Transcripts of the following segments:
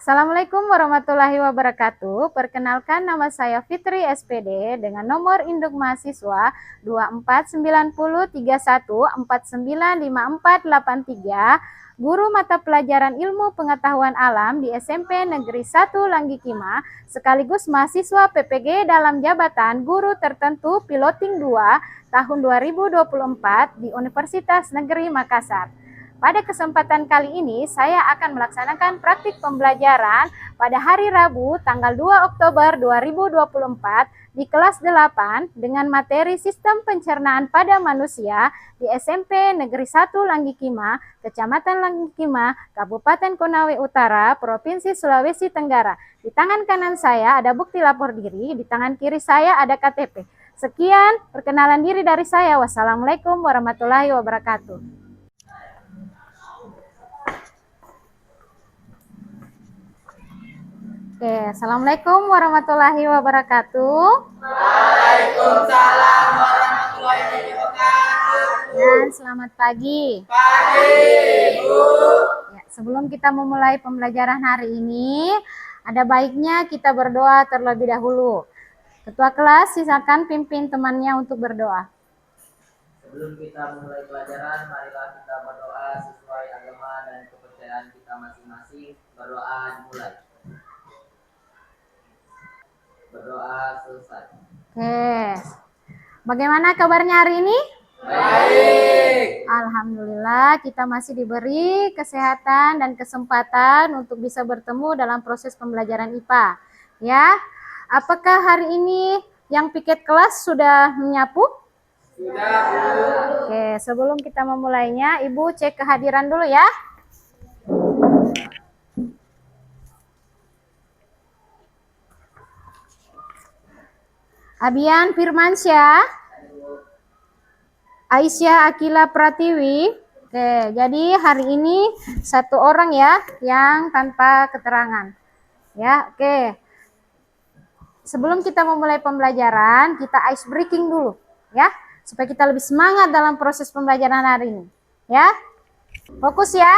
Assalamualaikum warahmatullahi wabarakatuh. Perkenalkan, nama saya Fitri SPD dengan nomor induk mahasiswa 249031495483, guru mata pelajaran Ilmu Pengetahuan Alam di SMP Negeri 1 Langgikima, sekaligus mahasiswa PPG dalam jabatan guru tertentu piloting 2 tahun 2024 di Universitas Negeri Makassar. Pada kesempatan kali ini, saya akan melaksanakan praktik pembelajaran pada hari Rabu, tanggal 2 Oktober 2024 di kelas 8 dengan materi Sistem Pencernaan pada Manusia di SMP Negeri 1 Langgikima, Kecamatan Langgikima, Kabupaten Konawe Utara, Provinsi Sulawesi Tenggara. Di tangan kanan saya ada bukti lapor diri, di tangan kiri saya ada KTP. Sekian perkenalan diri dari saya. Wassalamualaikum warahmatullahi wabarakatuh. Oke, Assalamualaikum warahmatullahi wabarakatuh. Waalaikumsalam warahmatullahi wabarakatuh. Dan selamat pagi. Pagi, Bu. Ya, sebelum kita memulai pembelajaran hari ini, ada baiknya kita berdoa terlebih dahulu. Ketua kelas silakan pimpin temannya untuk berdoa. Sebelum kita memulai pelajaran, marilah kita berdoa sesuai agama dan kepercayaan kita masing-masing. Berdoa dimulai. Berdoa selesai. Oke. Bagaimana kabarnya hari ini? Baik. Alhamdulillah, kita masih diberi kesehatan dan kesempatan untuk bisa bertemu dalam proses pembelajaran IPA. Ya, apakah hari ini yang piket kelas sudah menyapu? Sudah, Bu. Oke, sebelum kita memulainya, Ibu cek kehadiran dulu ya. Abian Firmansyah, Aisyah Akila Pratiwi. Oke, jadi hari ini satu orang ya yang tanpa keterangan. Ya, oke. Sebelum kita memulai pembelajaran, kita ice breaking dulu ya, supaya kita lebih semangat dalam proses pembelajaran hari ini. Ya. Fokus ya.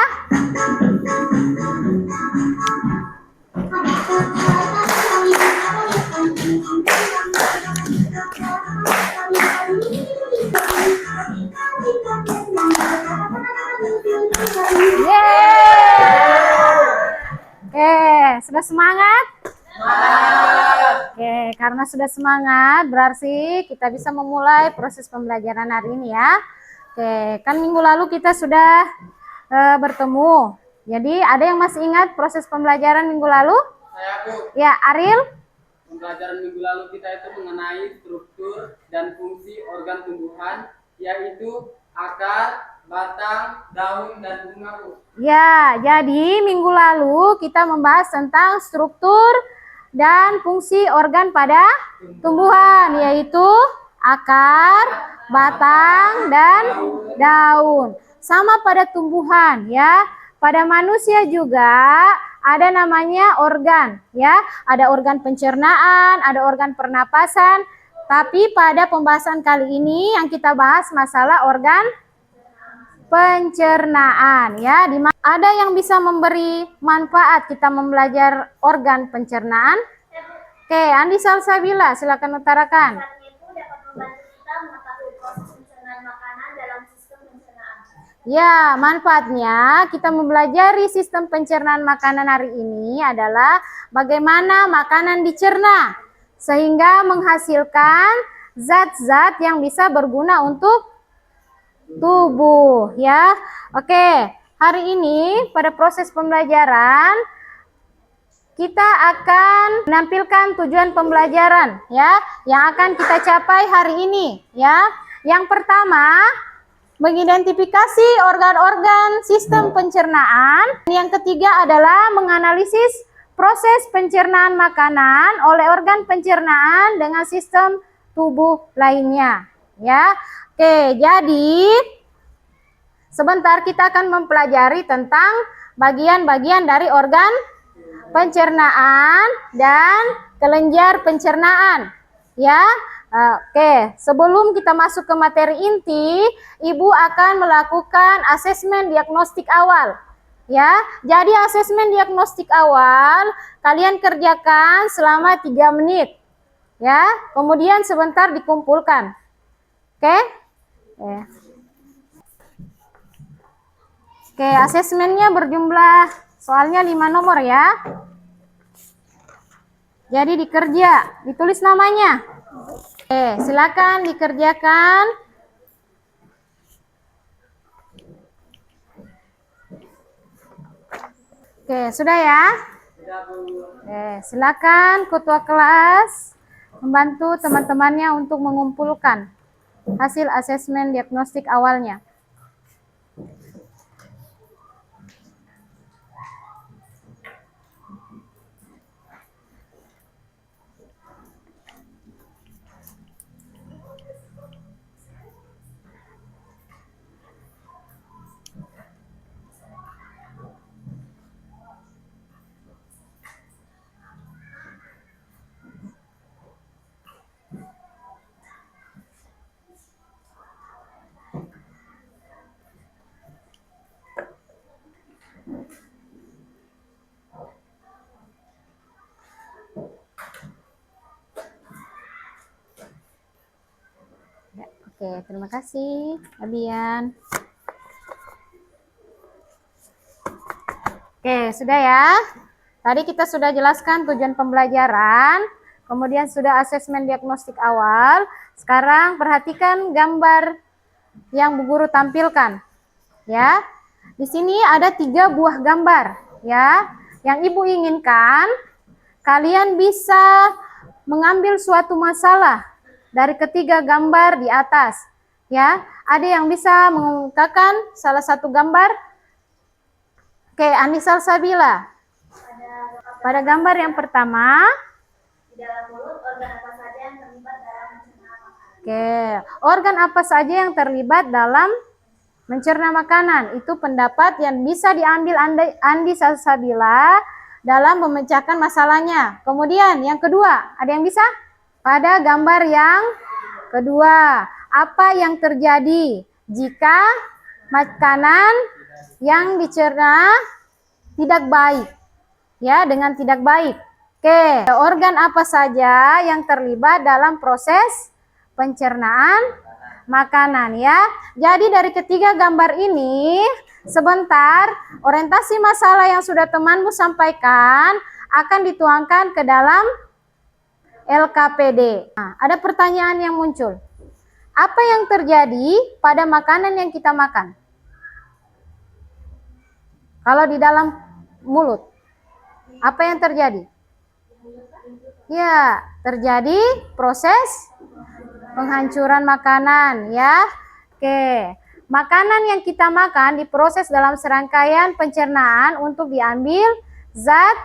Oke, sudah semangat? Oke, karena sudah semangat, berarti kita bisa memulai proses pembelajaran hari ini ya. Oke, kan minggu lalu kita sudah bertemu. Jadi ada yang masih ingat proses pembelajaran minggu lalu? Saya, Bu. Ya, Ariel? Pembelajaran minggu lalu kita itu mengenai struktur dan fungsi organ tumbuhan, yaitu akar, batang, daun, dan bunga, Bu. Ya, jadi minggu lalu kita membahas tentang struktur dan fungsi organ pada tumbuhan, yaitu akar, batang, dan daun. Sama pada tumbuhan ya. Pada manusia juga ada namanya organ ya. Ada organ pencernaan, ada organ pernapasan. Tapi pada pembahasan kali ini yang kita bahas masalah organ pencernaan ya. Ada yang bisa memberi manfaat kita mempelajari organ pencernaan? Oke, Andi Salsabila silakan utarakan. Ya, manfaatnya kita mempelajari sistem pencernaan makanan hari ini adalah bagaimana makanan dicerna sehingga menghasilkan zat-zat yang bisa berguna untuk tubuh ya. Oke, hari ini pada proses pembelajaran kita akan menampilkan tujuan pembelajaran ya yang akan kita capai hari ini ya. Yang pertama, mengidentifikasi organ-organ sistem pencernaan. Yang ketiga adalah menganalisis proses pencernaan makanan oleh organ pencernaan dengan sistem tubuh lainnya ya. Oke, jadi sebentar kita akan mempelajari tentang bagian-bagian dari organ pencernaan dan kelenjar pencernaan ya. Oke, sebelum kita masuk ke materi inti, Ibu akan melakukan asesmen diagnostik awal Ya, jadi asesmen diagnostik awal kalian kerjakan selama 3 menit. Ya, kemudian sebentar dikumpulkan. Oke? Oke, asesmennya berjumlah soalnya 5 nomor ya. Jadi dikerja, ditulis namanya. Oke, silakan dikerjakan. Oke, sudah ya? Sudah, Bu. Oke, silakan ketua kelas membantu teman-temannya untuk mengumpulkan hasil asesmen diagnostik awalnya. Ya, oke, terima kasih kalian. Oke, sudah ya. Tadi kita sudah jelaskan tujuan pembelajaran, kemudian sudah asesmen diagnostik awal. Sekarang perhatikan gambar yang Bu Guru tampilkan. Ya, di sini ada 3 buah gambar. Ya, yang Ibu inginkan kalian bisa mengambil suatu masalah dari ketiga gambar di atas. Ya, ada yang bisa mengungkapkan salah satu gambar? Oke, Anissa Sabila. Pada gambar yang pertama, Di dalam mulut, organ apa saja yang terlibat dalam mencerna makanan? oke, organ apa saja yang terlibat dalam mencerna makanan? Itu pendapat yang bisa diambil Andi Sabila dalam memecahkan masalahnya. Kemudian yang kedua, ada yang bisa? Pada gambar yang kedua, apa yang terjadi jika makanan yang dicerna tidak baik? Ya, dengan tidak baik. Oke, organ apa saja yang terlibat dalam proses pencernaan makanan ya. Jadi dari ketiga gambar ini, sebentar orientasi masalah yang sudah temanmu sampaikan akan dituangkan ke dalam LKPD. Nah, ada pertanyaan yang muncul. Apa yang terjadi pada makanan yang kita makan? Kalau di dalam mulut, apa yang terjadi? Ya, terjadi proses penghancuran makanan ya. Oke, makanan yang kita makan diproses dalam serangkaian pencernaan untuk diambil zat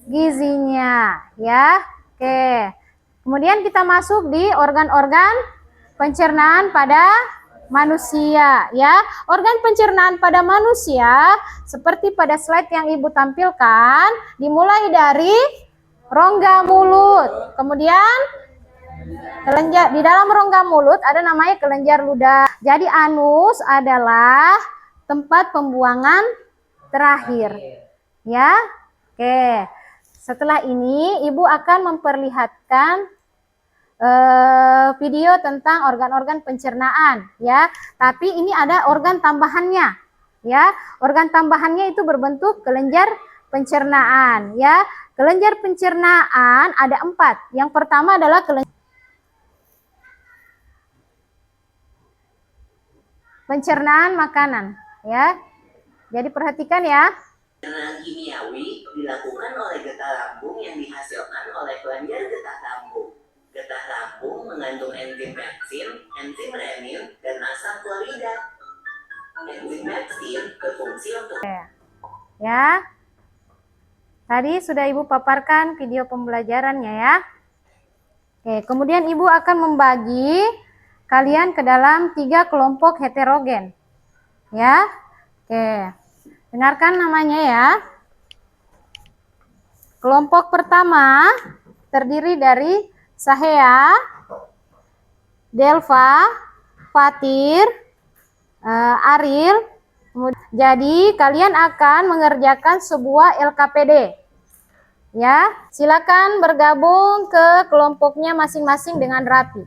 gizinya ya. Oke, kemudian kita masuk di organ-organ pencernaan pada manusia ya. Organ pencernaan pada manusia seperti pada slide yang Ibu tampilkan dimulai dari rongga mulut, kemudian kelenjar. Di dalam rongga mulut ada namanya kelenjar ludah. Jadi anus adalah tempat pembuangan terakhir ya. Oke, setelah ini Ibu akan memperlihatkan video tentang organ-organ pencernaan ya. Tapi ini ada organ tambahannya ya. Organ tambahannya itu berbentuk kelenjar pencernaan ya. Kelenjar pencernaan ada 4. Yang pertama adalah pencernaan makanan ya. Jadi perhatikan ya. Pencernaan kimiawi dilakukan oleh getah lambung yang dihasilkan oleh kelenjar getah lambung. Getah lambung mengandung enzim pepsin, enzim renin, dan asam klorida. Enzim pepsin berfungsi untuk Ya. Tadi sudah Ibu paparkan video pembelajarannya ya. Oke, kemudian Ibu akan membagi kalian ke dalam 3 kelompok heterogen. Ya. Oke. Dengarkan namanya ya. Kelompok pertama terdiri dari Sahea, Delva, Fatir, Aril, Jadi kalian akan mengerjakan sebuah LKPD. Ya, silakan bergabung ke kelompoknya masing-masing dengan rapi.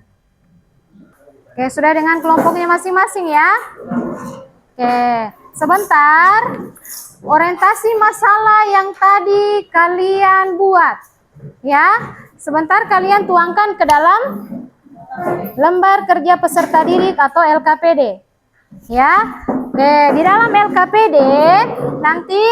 Oke, sudah dengan kelompoknya masing-masing ya. Oke, sebentar. Orientasi masalah yang tadi kalian buat. Ya, sebentar kalian tuangkan ke dalam lembar kerja peserta didik atau LKPD. Ya, oke, di dalam LKPD nanti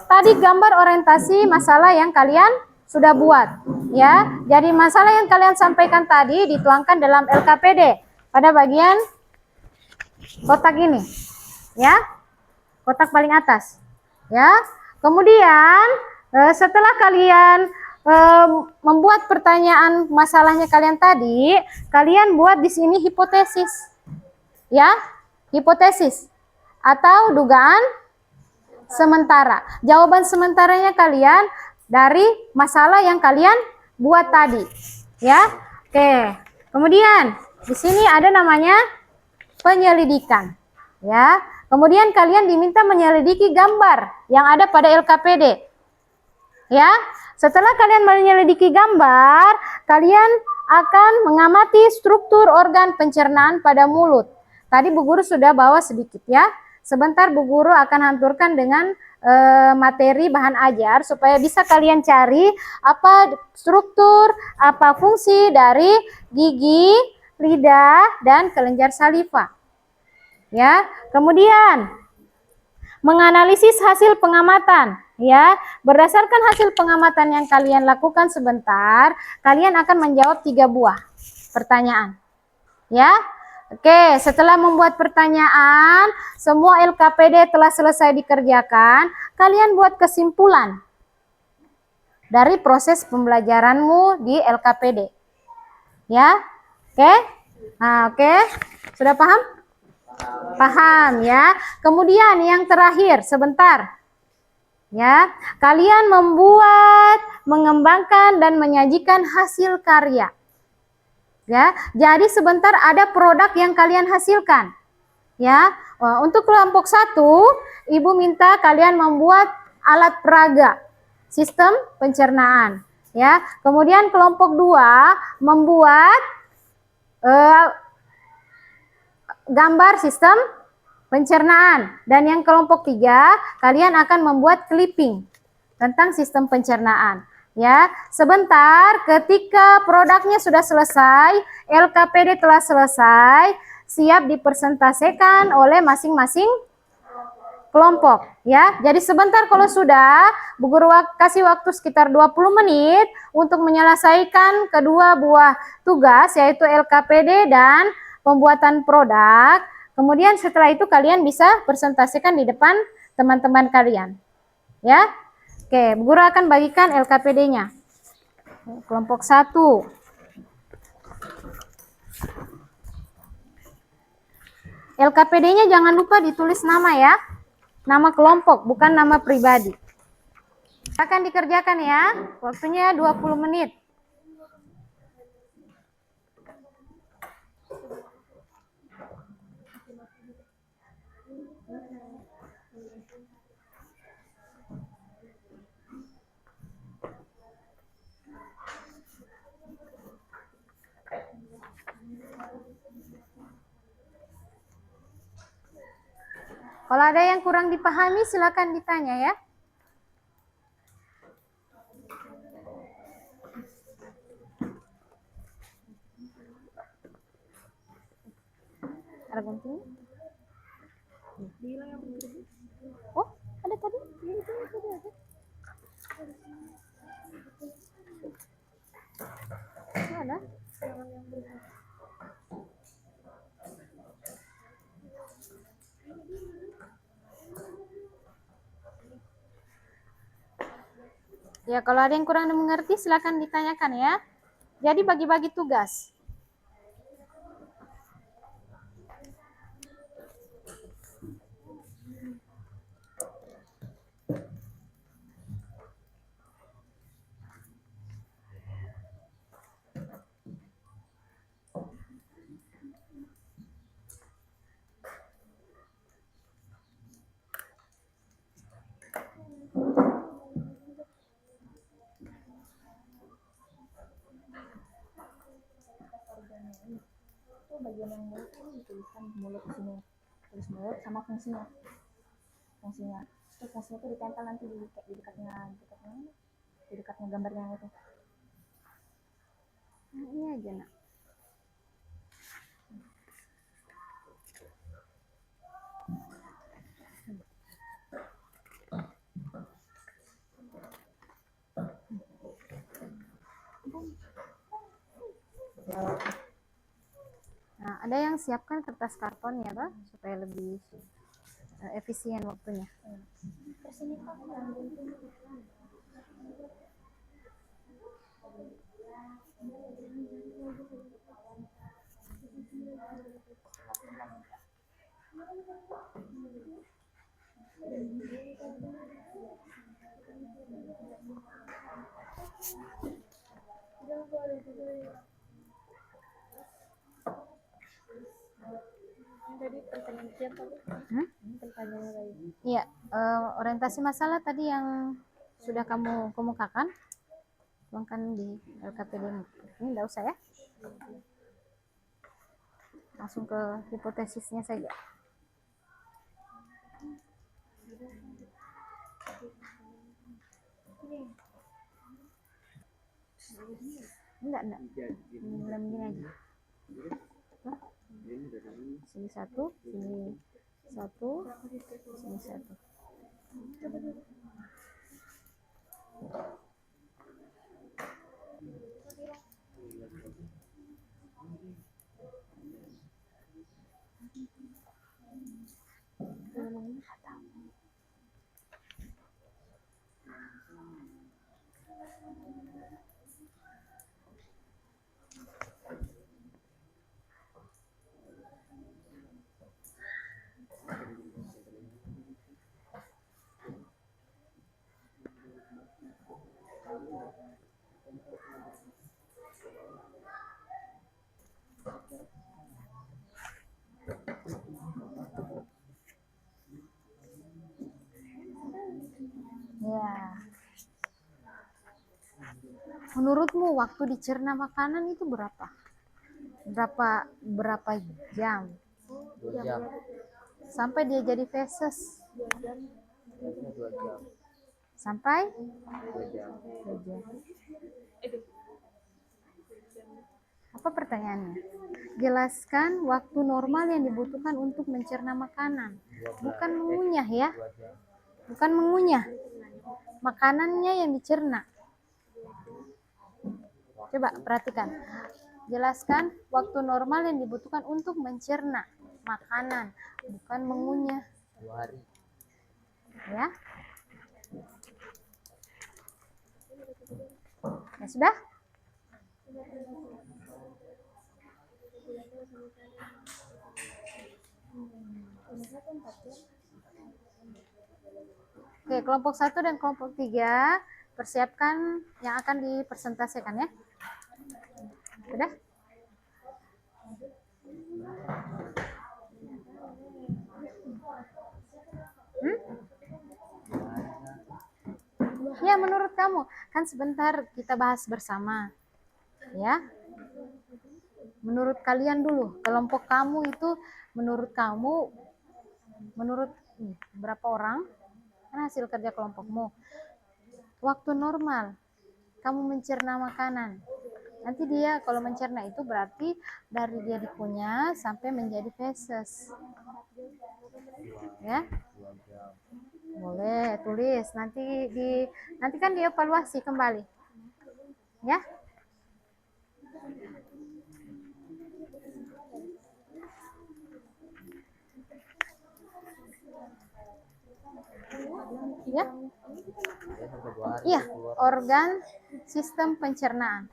tadi gambar orientasi masalah yang kalian sudah buat. Ya, jadi masalah yang kalian sampaikan tadi dituangkan dalam LKPD pada bagian kotak ini. Ya, kotak paling atas. Ya, kemudian setelah kalian membuat pertanyaan masalahnya kalian tadi, kalian buat di sini hipotesis. Ya, hipotesis atau dugaan sementara. Jawaban sementaranya kalian dari masalah yang kalian buat tadi. Ya, oke. Kemudian di sini ada namanya penyelidikan. Ya, kemudian kalian diminta menyelidiki gambar yang ada pada LKPD. Ya, setelah kalian menyelidiki gambar, kalian akan mengamati struktur organ pencernaan pada mulut. Tadi Bu Guru sudah bawa sedikit ya. Sebentar Bu Guru akan hanturkan dengan materi bahan ajar supaya bisa kalian cari apa struktur, apa fungsi dari gigi, lidah, dan kelenjar saliva. Ya, kemudian menganalisis hasil pengamatan. Ya, berdasarkan hasil pengamatan yang kalian lakukan sebentar, kalian akan menjawab 3 buah pertanyaan. Ya, oke. Setelah membuat pertanyaan, semua LKPD telah selesai dikerjakan. Kalian buat kesimpulan dari proses pembelajaranmu di LKPD. Ya, oke. Nah, oke. Sudah paham? Paham ya. Kemudian yang terakhir, sebentar. Ya, kalian membuat, mengembangkan dan menyajikan hasil karya. Ya, jadi sebentar ada produk yang kalian hasilkan. Ya, untuk kelompok 1, Ibu minta kalian membuat alat peraga sistem pencernaan. Ya, kemudian kelompok 2 membuat gambar sistem pencernaan, dan yang kelompok 3 kalian akan membuat clipping tentang sistem pencernaan. Ya, sebentar ketika produknya sudah selesai, LKPD telah selesai, siap dipresentasikan oleh masing-masing kelompok. Ya, jadi sebentar kalau sudah, Bu Guru kasih waktu sekitar 20 menit untuk menyelesaikan kedua buah tugas, yaitu LKPD dan pembuatan produk. Kemudian setelah itu kalian bisa presentasikan di depan teman-teman kalian. Ya. Oke, Bu Guru akan bagikan LKPD-nya. Kelompok 1. LKPD-nya jangan lupa ditulis nama ya. Nama kelompok, bukan nama pribadi. Akan dikerjakan ya. Waktunya 20 menit. Kalau ada yang kurang dipahami, silakan ditanya ya. Ada gunting? Oh, ada tadi? Ada? Ya, kalau ada yang kurang mengerti, silakan ditanyakan ya. Jadi bagi-bagi tugas. bagian yang mulut ini tulisan mulut di sini, tulis mulut sama fungsinya. Terus fungsinya itu ditempel nanti di dekatnya gambarnya itu. Nah, ini aja nak. Nah, ada yang siapkan kertas karton ya, Pak, supaya lebih efisien waktunya. Terus ini Pak, tadi pertanyaan siapa? Pertanyaan lagi. Iya, orientasi masalah tadi yang sudah kamu kemukakan, tuangkan di LKPD. Ini enggak usah ya. Langsung ke hipotesisnya saja. Enggak. Belum gini aja. Sini satu, sini satu, sini satu. Ya. Menurutmu waktu dicerna makanan itu berapa? Berapa jam? 2 jam. Sampai dia jadi feses. 2 jam. Sampai 2 jam. 2 jam. Apa pertanyaannya? Jelaskan waktu normal yang dibutuhkan untuk mencerna makanan. Bukan mengunyah ya. 2 jam. Bukan mengunyah. Makanannya yang dicerna. Coba perhatikan. Jelaskan waktu normal yang dibutuhkan untuk mencerna makanan, bukan mengunyah. 2 hari. Ya. Ya sudah? Oke, kelompok 1 dan kelompok 3 persiapkan yang akan dipresentasikan ya. Sudah? Ya, menurut kamu kan sebentar kita bahas bersama ya. Menurut kalian dulu, kelompok kamu itu menurut kamu, menurut berapa orang kan hasil kerja kelompokmu, waktu normal kamu mencerna makanan. Nanti dia kalau mencerna itu berarti dari dia dikunyah sampai menjadi feses ya. 2 jam. Boleh tulis, nanti kan dievaluasi kembali ya. Ya. Iya, organ sistem pencernaan.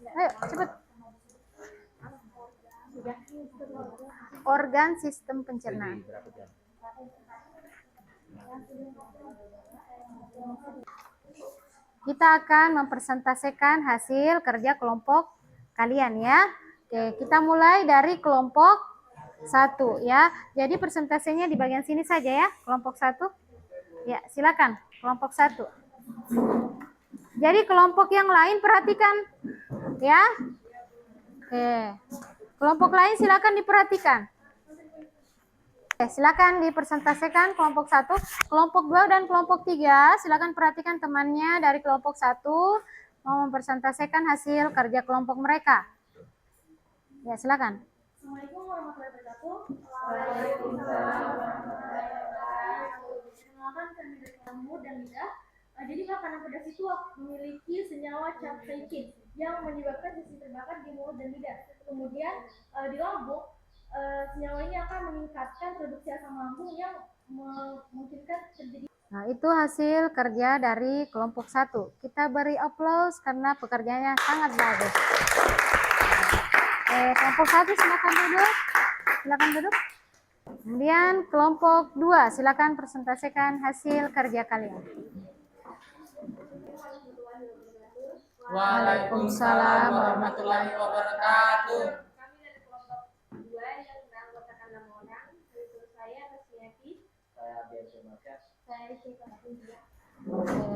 Ayo, cepat. Organ sistem pencernaan. Berapa jam? Kita akan mempresentasikan hasil kerja kelompok kalian ya. Oke, kita mulai dari kelompok 1 ya. Jadi presentasinya di bagian sini saja ya, kelompok 1. Ya, silakan kelompok 1. Jadi kelompok yang lain perhatikan ya. Oke. Kelompok lain silakan diperhatikan. Oke, silakan dipresentasikan kelompok 1, kelompok 2 dan kelompok 3. Silakan perhatikan temannya dari kelompok 1 mau mempresentasikan hasil kerja kelompok mereka. Ya, silakan. Assalamualaikum warahmatullahi wabarakatuh. Waalaikumsalam warahmatullahi wabarakatuh. Perkenalkan, kami dari kamu dan lidah. Jadi makanan pedas itu memiliki senyawa capsaicin yang menyebabkan sensasi terbakar di mulut dan lidah. Kemudian di lambung, senyawa ini akan meningkatkan produksi asam lambung yang memungkinkan terjadi. Nah, itu hasil kerja dari kelompok 1. Kita beri aplaus karena pekerjaannya sangat bagus. Kelompok 1 silakan duduk. Silakan duduk. Kemudian kelompok 2 silakan presentasikan hasil kerja kalian. Waalaikumsalam warahmatullahi wabarakatuh. Kami dari kelompok 2 yang beranggotakan 6 orang, yaitu saya, Rasmiati, saya Syekh India.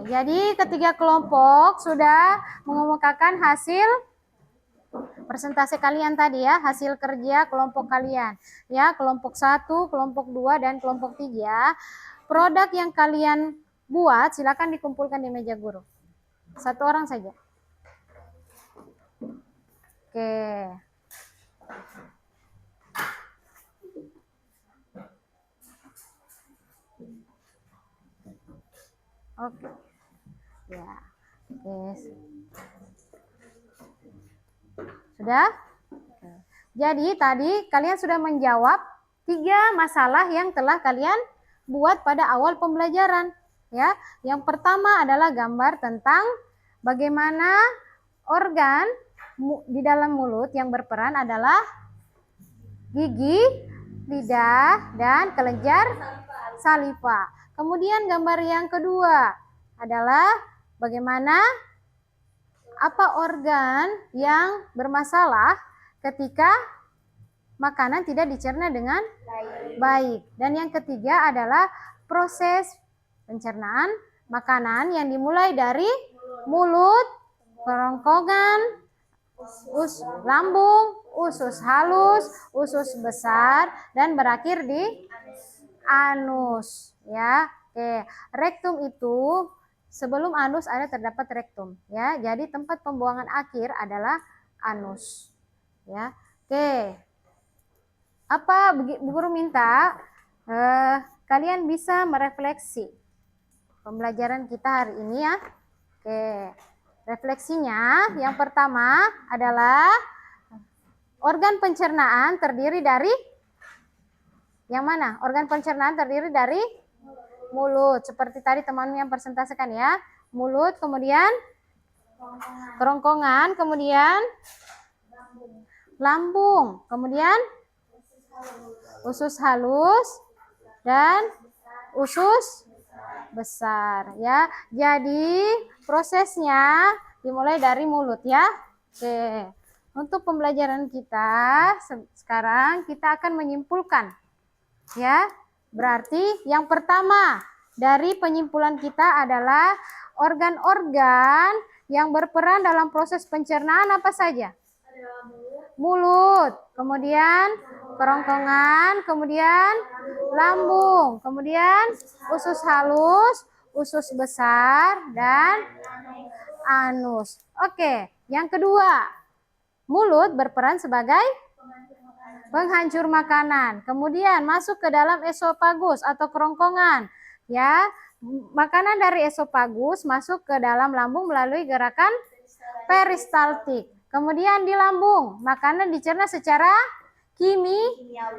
Jadi ketiga kelompok sudah mengemukakan hasil presentasi kalian tadi ya, hasil kerja kelompok kalian. Ya, kelompok 1, kelompok 2 dan kelompok 3. Produk yang kalian buat silakan dikumpulkan di meja guru. Satu orang saja. Oke. Oke. Ya. Oke. Sudah? Oke. Jadi tadi kalian sudah menjawab 3 masalah yang telah kalian buat pada awal pembelajaran. Ya, yang pertama adalah gambar tentang bagaimana organ di dalam mulut yang berperan adalah gigi, lidah, dan kelenjar saliva. Kemudian gambar yang kedua adalah bagaimana apa organ yang bermasalah ketika makanan tidak dicerna dengan baik. Dan yang ketiga adalah proses pencernaan makanan yang dimulai dari mulut, kerongkongan, lambung, usus halus, usus besar, dan berakhir di anus. Ya, oke. Rektum itu sebelum anus ada terdapat rektum. Ya, jadi tempat pembuangan akhir adalah anus. Ya, oke. Apa Bu Guru minta kalian bisa merefleksi pembelajaran kita hari ini ya. Oke. Refleksinya yang pertama adalah organ pencernaan terdiri dari yang mana? Organ pencernaan terdiri dari mulut. Seperti tadi teman yang presentasikan ya. Mulut, kemudian kerongkongan, kemudian lambung, kemudian usus halus dan usus besar ya. Jadi prosesnya dimulai dari mulut ya. Oke. Untuk pembelajaran kita sekarang kita akan menyimpulkan ya. Berarti yang pertama dari penyimpulan kita adalah organ-organ yang berperan dalam proses pencernaan apa saja? Mulut, kemudian kerongkongan, kemudian lambung, kemudian usus halus, usus besar, dan anus. Oke, yang kedua, mulut berperan sebagai penghancur makanan. Kemudian masuk ke dalam esofagus atau kerongkongan. Ya, makanan dari esofagus masuk ke dalam lambung melalui gerakan peristaltik. Kemudian di lambung, makanan dicerna secara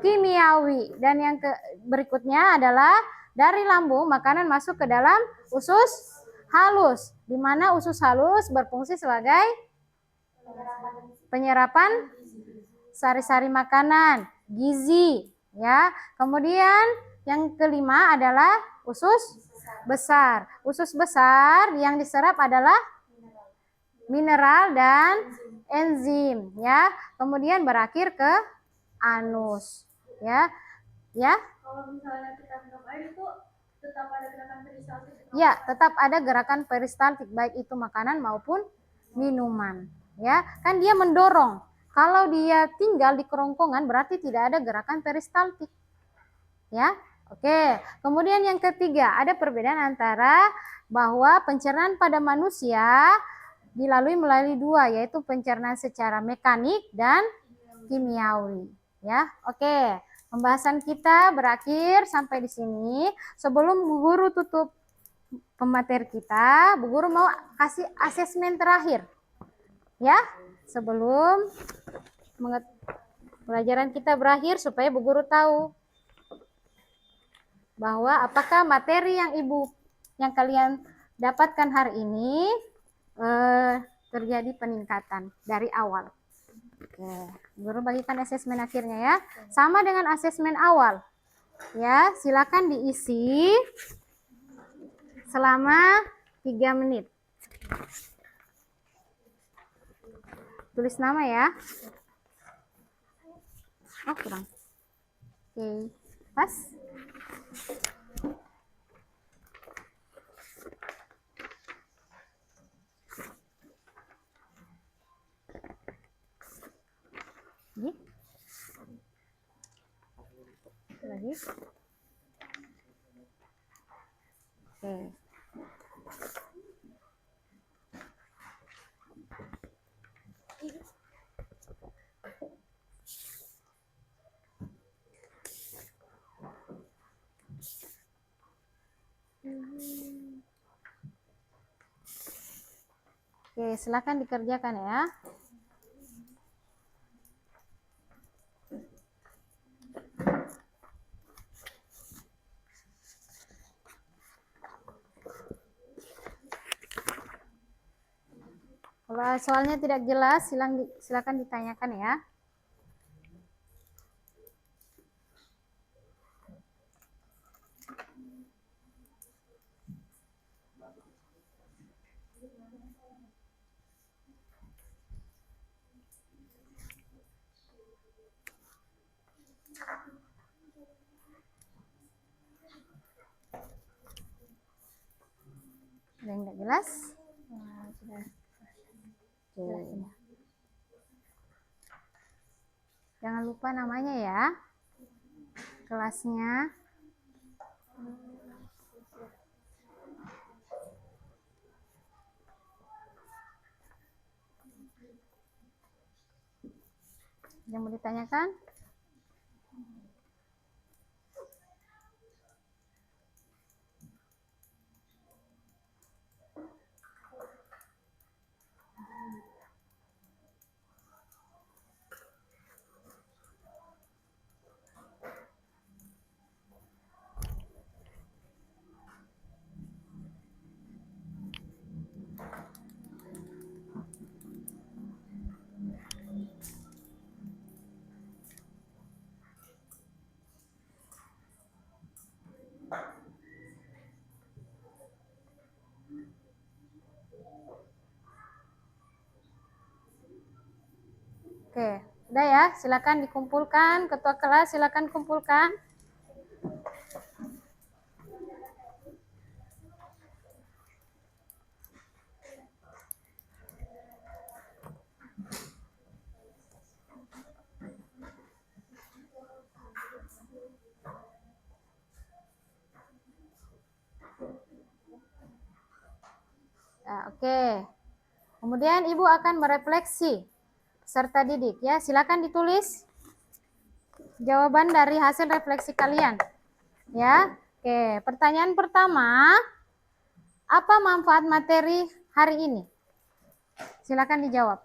kimiawi. Dan yang berikutnya adalah dari lambung, makanan masuk ke dalam usus halus, di mana usus halus berfungsi sebagai penyerapan sari-sari makanan, gizi, ya. Kemudian yang kelima adalah usus besar. Usus besar yang diserap adalah mineral dan enzim, ya. Kemudian berakhir ke anus, ya. Ya. Kalau misalnya kita minum air itu tetap ada gerakan peristaltik. Ya, tetap ada gerakan peristaltik baik itu makanan maupun minuman, ya. Kan dia mendorong Kalau dia tinggal di kerongkongan berarti tidak ada gerakan peristaltik. Ya. Oke. Kemudian yang ketiga, ada perbedaan antara bahwa pencernaan pada manusia dilalui melalui dua, yaitu pencernaan secara mekanik dan kimiawi. Ya. Oke. Pembahasan kita berakhir sampai di sini. Sebelum Bu Guru tutup pemateri kita, Bu Guru mau kasih asesmen terakhir. Ya, sebelum pelajaran kita berakhir supaya Bu Guru tahu bahwa apakah materi yang kalian dapatkan hari ini terjadi peningkatan dari awal. Oke, Guru bagikan asesmen akhirnya ya. Sama dengan asesmen awal. Ya, silakan diisi selama 3 menit. Tulis nama ya. Oh, kurang. Oke, pas. Lagi. Oke. Oke, silakan dikerjakan ya. Kalau soalnya tidak jelas, silakan ditanyakan ya. Ada yang tidak jelas? Sudah. Oke. Jangan lupa namanya ya, kelasnya. Yang mau ditanyakan? Oke, udah ya, silakan dikumpulkan. Ketua kelas silakan kumpulkan. Nah, oke. Kemudian Ibu akan merefleksi peserta didik ya. Silakan ditulis jawaban dari hasil refleksi kalian. Ya. Oke, pertanyaan pertama, apa manfaat materi hari ini? Silakan dijawab.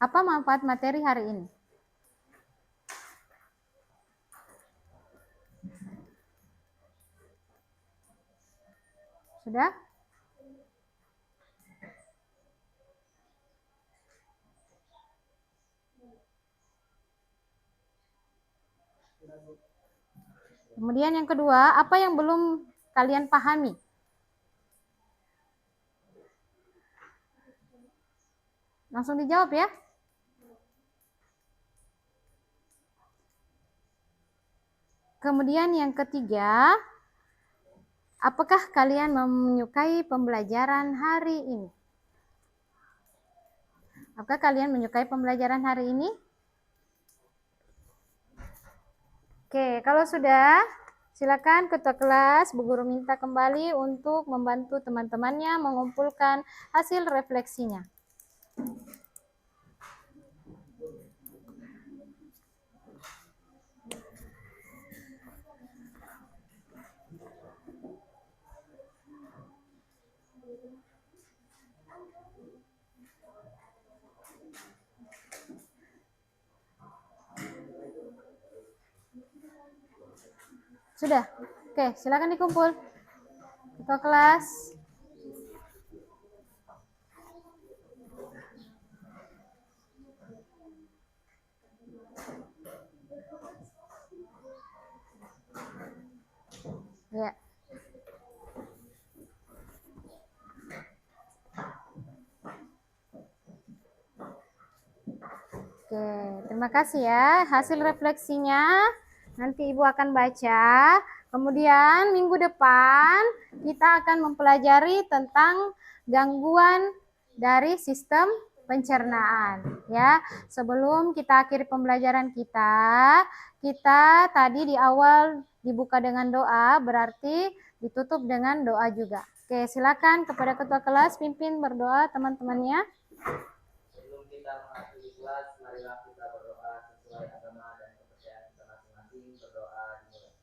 Apa manfaat materi hari ini? Sudah? Kemudian yang kedua, apa yang belum kalian pahami? Langsung dijawab ya. Kemudian yang ketiga, apakah kalian menyukai pembelajaran hari ini? Apakah kalian menyukai pembelajaran hari ini? Oke, kalau sudah, silakan ketua kelas, Bu Guru minta kembali untuk membantu teman-temannya mengumpulkan hasil refleksinya. Sudah? Oke, silakan dikumpul. Ketua kelas. Ya. Oke, terima kasih ya. Hasil refleksinya nanti Ibu akan baca. Kemudian minggu depan kita akan mempelajari tentang gangguan dari sistem pencernaan ya. Sebelum kita akhiri pembelajaran kita tadi di awal dibuka dengan doa, berarti ditutup dengan doa juga. Oke, silakan kepada ketua kelas pimpin berdoa teman-temannya. Sebelum kita mengakhiri kelas, marilah kita berdoa sesuai agama dan kepercayaan kita masing-masing. Berdoa dimulai.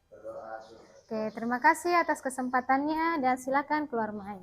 Berdoa. Oke, terima kasih atas kesempatannya dan silakan keluar main.